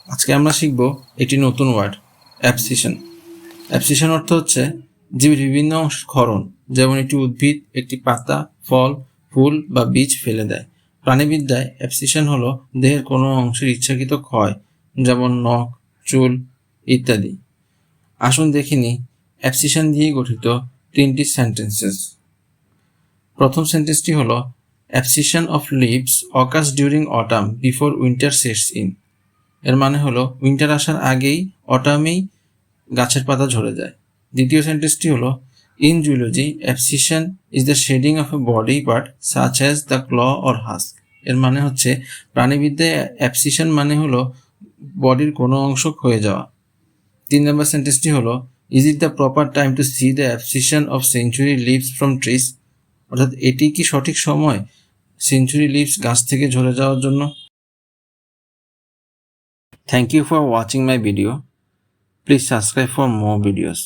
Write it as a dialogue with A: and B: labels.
A: আজকে আমরা শিখব একটি নতুন ওয়ার্ড, অ্যাবসিশন। অ্যাবসিশন অর্থ হচ্ছে জীবের বিভিন্ন অংশ ক্ষরণ, যেমন একটি উদ্ভিদ একটি পাতা, ফল, ফুল বা বীজ ফেলে দেয়। প্রাণীবিদ্যায় অ্যাবসিশন হলো দেহের কোনো অংশের ইচ্ছাকৃত ক্ষয়, যেমন নখ, চুল ইত্যাদি। আসুন দেখিনি অ্যাবসিশন দিয়ে গঠিত 3টি সেন্টেন্সেস। প্রথম সেন্টেন্সটি হলো abscission of leaves occurs during autumn before winter sets in. এর মানে হলো উইন্টার আসার আগেই অটামেই গাছের পাতা ঝরে যায়। দ্বিতীয় সেন্টেন্সটি হলো in zoology abscission is the shedding of a body part such as the claw or husk. এর মানে হচ্ছে প্রাণীবিদ্যায় অ্যাবসিশন মানে হলো বডির কোনো অংশ ক্ষয়ে যাওয়া। 3 নম্বর সেন্টেন্সটি হলো is it the proper time to C the অ্যাবসিশন of century lives from trees. অর্থাৎ এটি কি সঠিক সময় সেঞ্চুরি লিভস গাছ থেকে ঝরে যাওয়ার জন্য? Thank you for watching my video. Please subscribe for more videos.